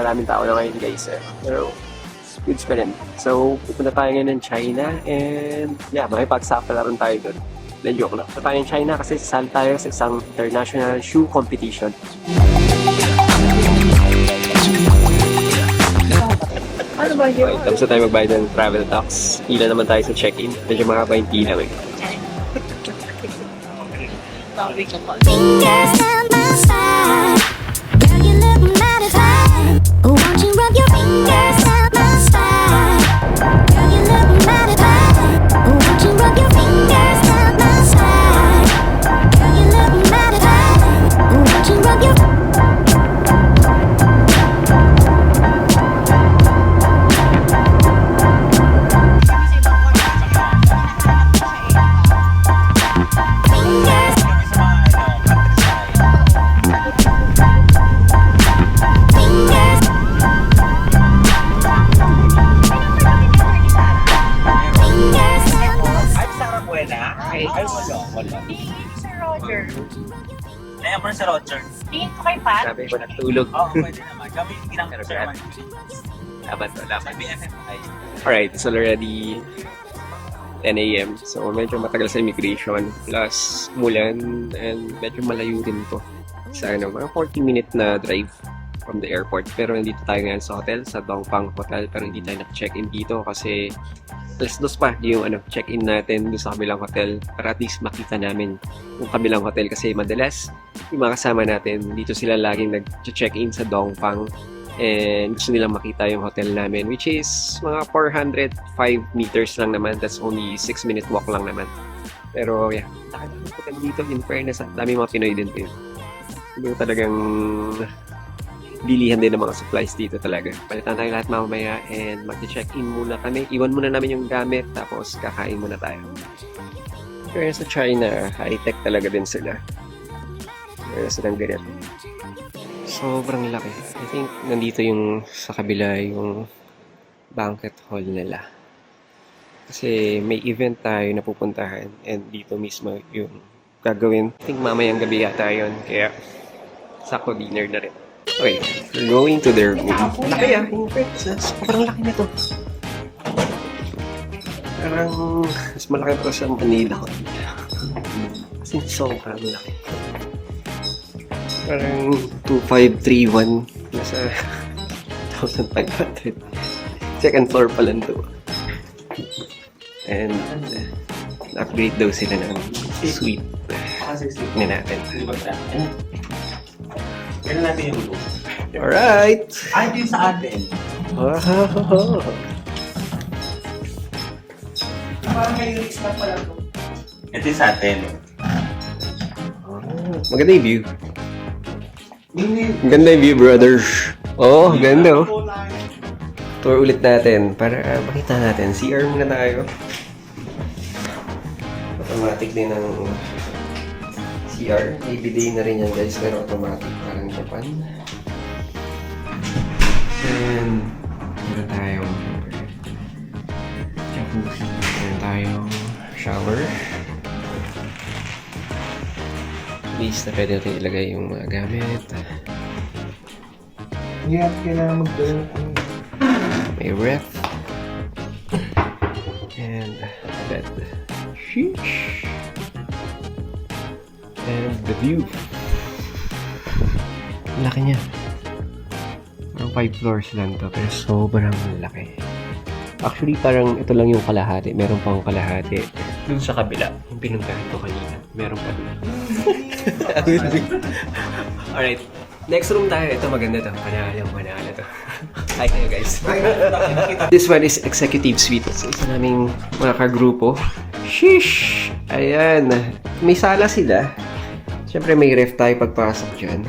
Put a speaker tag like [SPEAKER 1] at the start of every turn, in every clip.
[SPEAKER 1] maraming tao na ngayon guys. Pero goods pa rin. So, pupunta tayo ngayon ng China and yeah, makipagsapalan tayo doon. Na joke lang. Pupunta tayo ng China kasi sasali tayo sa isang international shoe competition. Ano ba yun? Okay, tapos na tayo magbayad ng travel tax. Pila naman tayo sa check-in. Medyo mahaba yung pila eh.
[SPEAKER 2] Fingers down my spine. Girl, you look mighty fine. Won't you rub your fingers down my spine? Girl, you look mighty fine. Won't you rub your fingers down my spine? Girl, you look mighty fine. Won't you rub your
[SPEAKER 3] Wala.
[SPEAKER 4] Sir Roger.
[SPEAKER 3] Ayan po si Roger.
[SPEAKER 4] Tingin ko kay Pat.
[SPEAKER 1] Sabi ko natulog.
[SPEAKER 3] Oo, pwede naman. Kami ginamit sa naman.
[SPEAKER 1] Laban to, laban.
[SPEAKER 3] Sabi FMI.
[SPEAKER 1] Alright, it's already 10 a.m. So, medyo matagal sa immigration. Plus, umulan and medyo malayo din to. Sa mga 40-minute na drive from the airport. Pero nandito tayo ngayon sa hotel, sa Dongfang Hotel. Pero hindi tayo nag-check-in dito kasi alas 2 pa yung check-in natin doon sa kabilang hotel para at least makita namin yung kabilang hotel kasi madalas yung mga kasama natin dito sila laging nag-check-in sa Dongfang and gusto nilang makita yung hotel namin which is mga 405 meters lang naman, that's only 6-minute walk lang naman. Pero yeah, dahil yung hotel dito, in fairness, dami mga Pinoy din po yun. Siguro talagang bilihan din ng mga supplies dito talaga. Palitan tayo lahat mamaya and mag-check-in muna kami. Iwan muna namin yung gamit tapos kakain muna tayo. Kaya sa China, high-tech talaga din sila. Kaya silang ganyan. Sobrang laki. I think nandito yung sa kabila yung banquet hall nila. Kasi may event tayo na pupuntahan and dito mismo yung gagawin. I think mamayang gabi yata yun. Kaya sakto dinner na rin. Okay, we're going to their room. Laki yung princess. Sobrang laki nito. Parang mas malaki pa sa Manila ko. Kasi sobrang laki. Parang 2,531. Nasa 1,500. Second floor pa lang to. And upgrade daw sila ng suite. Tignan natin.
[SPEAKER 3] Kailan natin yung room?
[SPEAKER 1] Alright!
[SPEAKER 3] Ay, din sa atin.
[SPEAKER 1] Wow!
[SPEAKER 3] Parang may lyrics na pala ito. Ito yung sa atin.
[SPEAKER 1] Maganda yung view. Maganda yung view, brothers. Oh, ganda oh. Tour ulit natin para makita natin. CR muna tayo. Automatic din ang CR. ABD na rin yan guys, pero automatic parang Japan. And meron tayong jacuzzi. Meron tayong shower. Please na pwede natin ilagay yung mga gamit.
[SPEAKER 3] Yeah, kailangan mag-doon.
[SPEAKER 1] May ref. And bed. Sheesh. And the view. Laki niya. Parang 5 floors lang to, pero sobrang laki. Actually, parang ito lang yung kalahati. Meron pang kalahati. Dun sa kabila, yung pinuntahan ko kanina. Meron pa dun. Alright. Next room tayo. Ito maganda to. Panalo to. Hi kayo guys. This one is executive suite. So, isa naming mga kagrupo. Sheesh! Ayan. May sala sila. Siyempre may ref tayo pagpasok dyan.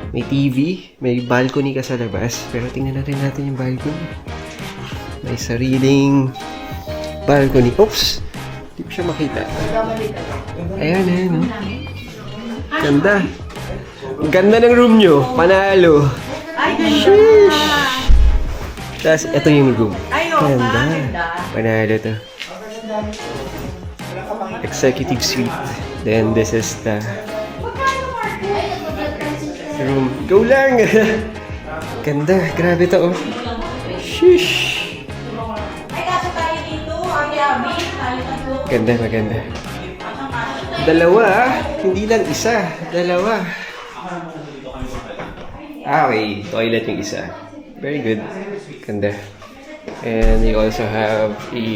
[SPEAKER 1] May TV. May balcony ka sa labas. Pero tingnan natin yung balcony. May sariling balcony. Oops! Hindi ko siya makita. Ayan. Ganda. Ganda ng room nyo. Panalo. Sheesh! Tapos, ito yung room. Ganda. Panalo to. Executive suite. Then, this is the room. Go lang! Ganda. Grabe to, oh. Sheesh.
[SPEAKER 4] Ay, kaso tayo dito. Abi-abi. Tayo tatlo.
[SPEAKER 1] Ganda, maganda. Dalawa, ah. Hindi lang isa. Dalawa. Okay. Toilet yung isa. Very good. Ganda. And you also have a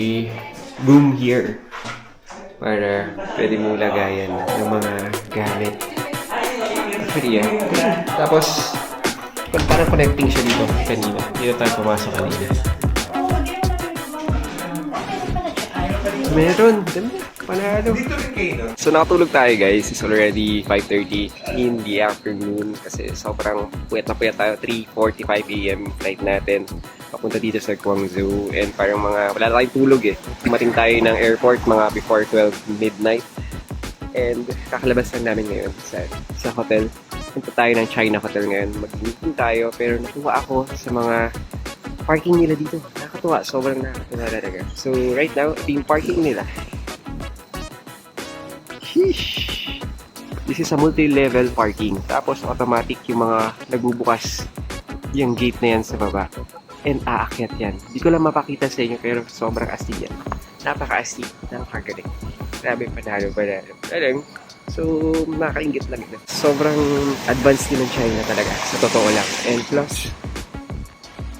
[SPEAKER 1] room here para pwede mong lagayan ng mga gamit. Pretty, yeah. Tapos, parang connecting siya dito kanina. Dito tayo pumasok kanina. Meron. Ganda. Panalo. So nakatulog tayo guys. It's already 5:30 in the afternoon kasi sobrang puyat na puyat tayo. 3:45 AM flight natin papunta dito sa Guangzhou and parang wala tayong tulog eh. Dumating tayo ng airport mga before 12 midnight and kakalabas lang namin ngayon sa hotel. Punta tayo ng China Hotel ngayon. Mag-meeting tayo pero natuwa ako sa mga parking nila dito. Nakakatuwa. Sobrang nakakatuwa talaga. So right now, ito yung parking nila. Sheesh! This is a multi-level parking. Tapos automatic yung mga nagbubukas yung gate na yan sa baba. And aakyat yan. Hindi ko lang mapakita sa inyo pero sobrang astig yan. Napaka-astig. Napakagaling. Grabe panalo. Alam. So, nakakaingit lang ito. Sobrang advanced din ng China talaga. Sa totoo lang. And plus,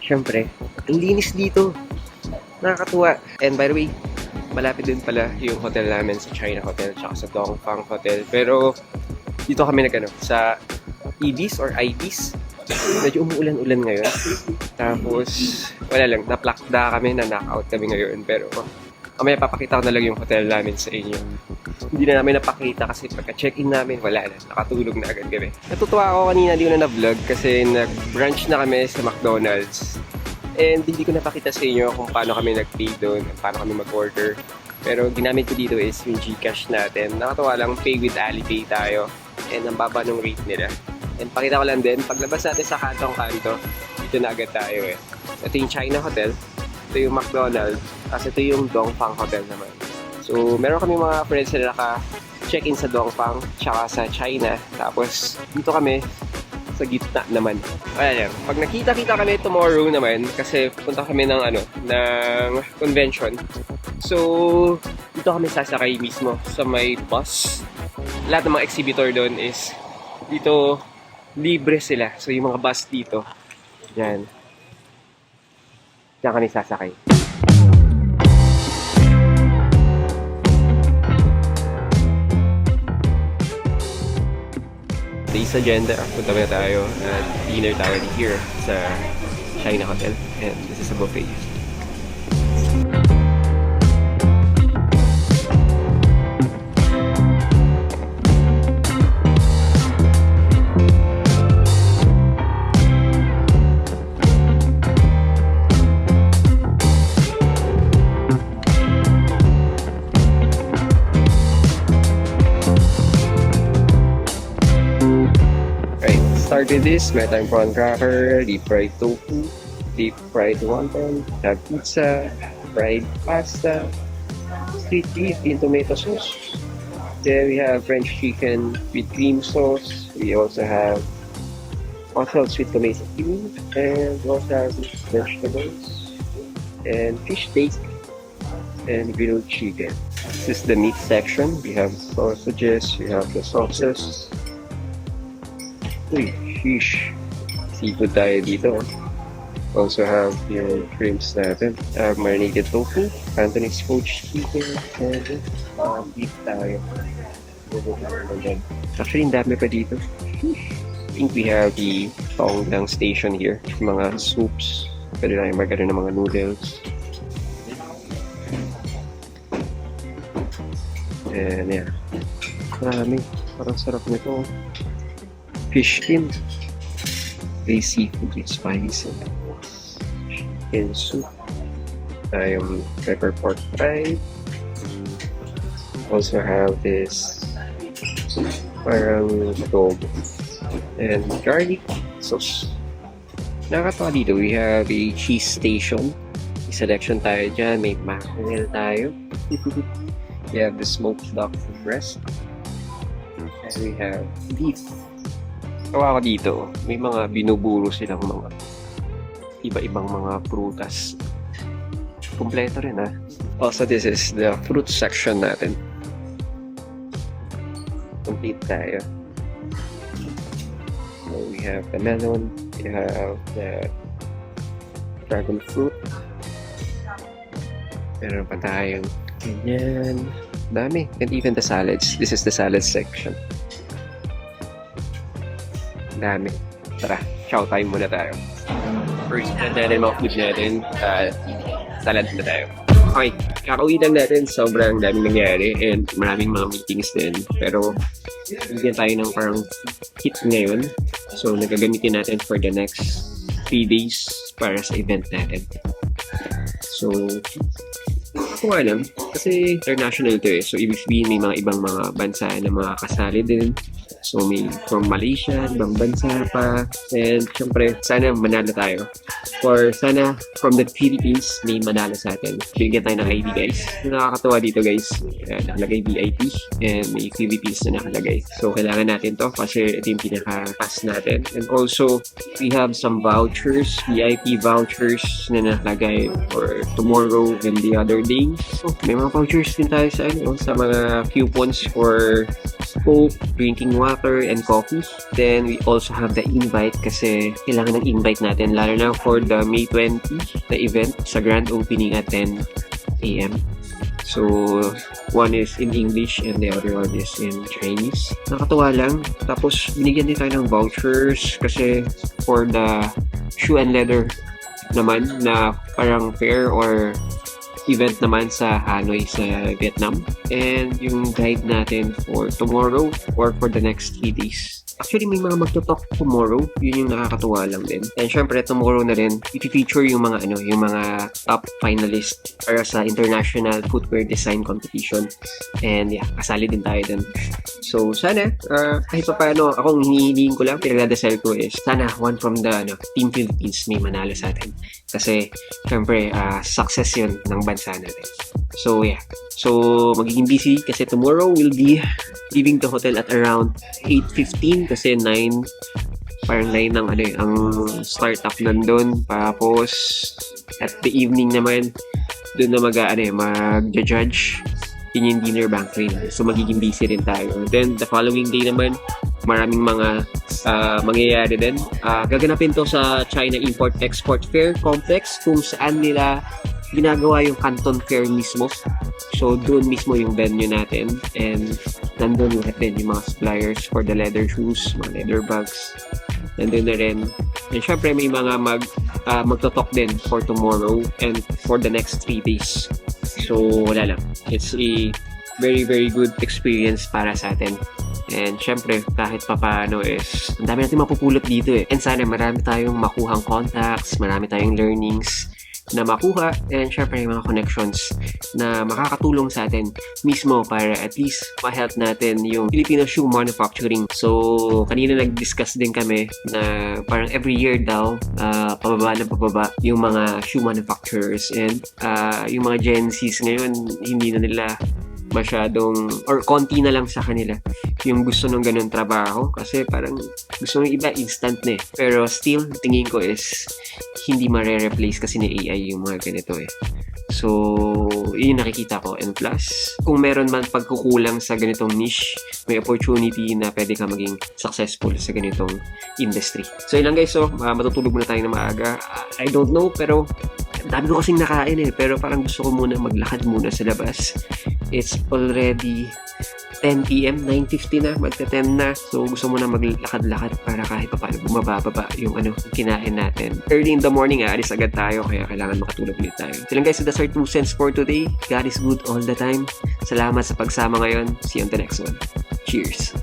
[SPEAKER 1] syempre, ang linis dito. Nakakatuwa. And by the way, malapit din pala yung hotel namin sa China Hotel tsaka sa Dongfang Hotel. Pero dito kami sa Ibis or Ibis. Medyo umuulan-ulan ngayon. Tapos wala lang, naplakda kami, na-knockout kami ngayon. Pero mamaya papakita ko na lang yung hotel namin sa inyo. Hindi na namin napakita kasi pagka-check-in namin, wala na. Nakatulog na agad kami. Natutuwa ako kanina, di ko na na-vlog kasi nag-brunch na kami sa McDonald's. And hindi ko napakita sa inyo kung paano kami nag-pay doon, paano kami mag-order. Pero ginamit ko dito is yung Gcash natin. Nakatawa lang, pay with Alipay tayo. And ang baba ng rate nila. And pakita ko lang din, paglabas natin sa kantong-kanto, dito na agad tayo eh. Ito yung China Hotel, ito yung McDonald's, tapos ito yung Dongfang Hotel naman. So meron kami mga friends na naka-check-in sa Dongfang, tsaka sa China. Tapos dito kami, sa gitna naman. Wala lang. Pag nakita-kita kami tomorrow naman, kasi pupunta kami ng convention. So, dito kami sasakay mismo sa may bus. Lahat ng mga exhibitor doon is dito libre sila. So, yung mga bus dito, yan. Diyan kami sasakay. Today's agenda, punta ba tayo at dinner tayo here sa China Hotel and this is a buffet. Started this, may tayong prawn cracker, deep fried tofu, deep fried wonton, have pizza, fried pasta, street beef in tomato sauce. Then we have French chicken with cream sauce. We also have sweet tomato cream, and we also have vegetables and fish steak and grilled chicken. This is the meat section. We have sausages, we have the sauces. Uy, fish. Seafood tayo dito. Also have yung shrimps natin. I have marinated tofu, Cantonese poached chicken, and beef tayo. Actually, ang dami pa dito. I think we have the Tonglang station here. Mga soups. Pwede na yung magkano ng mga noodles. And yeah. Marami. Parang sarap nito. Fish skin. Very seafood with spicy. And soup. Tayong pepper pork fry. Also have this parang adobo. And garlic sauce. Nakakatawa dito. We have a cheese station. May selection tayo dyan. May mackerel tayo. We have the smoked duck breast. And we have beef. Tawa ko dito, may mga binuburo silang mga iba-ibang mga prutas. Kompleto rin Also, this is the fruit section natin. Complete tayo. So, we have the melon, we have the dragon fruit. Meron pa tayong ganyan. Dami. And even the salads. This is the salad section. Dami. Tara, chow time muna tayo. First, natin mga food natin. Salad na tayo. Okay, kakauwi lang natin. Sobrang daming nangyari and maraming mga meetings din. Pero, bigyan tayo ng parang hit ngayon. So, nagagamitin natin for the next 3 days para sa event natin. So, ako alam, kasi international to So, ibig sabihin may mga ibang mga bansa na mga kasali din. So, may from Malaysia, ibang bansa pa. And, syempre, sana manalo tayo. Or sana, from the Philippines, may manalo sa atin. Bigyan tayo ng ID, guys. Nakakatawa dito, guys. Nakalagay VIP and may Philippines na nakalagay. So, kailangan natin to kasi ito yung pinaka-pass natin. And also, we have some vouchers, VIP vouchers na nakalagay for tomorrow and the other day. So, may mga vouchers din tayo sa mga coupons for Coke, drinking water, and coffee. Then, we also have the invite kasi kailangan ng invite natin lalo na for the May 20 the event sa grand opening at 10 a.m. So, one is in English and the other one is in Chinese. Nakatuwa lang. Tapos, binigyan din tayo ng vouchers kasi for the shoe and leather naman na parang fair or event naman sa Hanoi sa Vietnam. And yung guide natin for tomorrow or for the next 3 days. Actually, may mga magtutok tomorrow. Yun yung nakakatuwa lang din. And syempre, tomorrow na rin, i-feature yung mga yung mga top finalist para sa International Footwear Design Competition. And yeah, kasali din tayo din. So, sana, kahit pa paano, akong hinihiling ko lang, pinagdadasal ko is, sana one from the Team Philippines may manalo sa atin. Kasi, syempre, success yun ng bansa natin. So, yeah. So, magiging busy kasi tomorrow we'll be leaving the hotel at around 8:15 kasi 9 parang 9 ng ang startup nandun. Tapos, at the evening naman, doon na mag-judge in yung dinner banquet. So, magiging busy rin tayo. Then, the following day naman, maraming mga mangyayari din. Gaganapin to sa China Import-Export Fair Complex kung saan nila ginagawa yung Canton Fair mismo. So, doon mismo yung venue natin. And, nandun din yung mga suppliers for the leather shoes, mga leather bags. Nandun na rin. And, syempre, may mga magtotalk din for tomorrow and for the next 3 days. So, wala lang. It's a very, very good experience para sa atin. And syempre, kahit papaano is, ang dami natin mapupulot dito And sana marami tayong makuhang contacts, marami tayong learnings na makuha, and syempre yung mga connections na makakatulong sa atin mismo para at least ma-help natin yung Filipino shoe manufacturing. So, kanina nag-discuss din kami na parang every year daw, pababa yung mga shoe manufacturers and yung mga Gen Zs ngayon, hindi na nila masyadong or konti na lang sa kanila yung gusto ng ganun trabaho kasi parang gusto ng iba instant na pero still tingin ko is hindi mare-replace kasi ni AI yung mga ganito so yun yung nakikita ko and plus kung meron man pagkukulang sa ganitong niche may opportunity na pwede ka maging successful sa ganitong industry. So yun lang guys, so matutulog muna tayo na maaga. I don't know pero dami ko kasing nakain pero parang gusto ko muna maglakad muna sa labas. It's already 10 p.m. 9:50 na, magta-10 na. So, gusto mo na maglakad-lakad para kahit pa paano bumababa yung kinain natin. Early in the morning, aalis agad tayo kaya kailangan makatulog ulit tayo. So lang guys, so that's our 2 cents for today. God is good all the time. Salamat sa pagsama ngayon. See you on the next one. Cheers!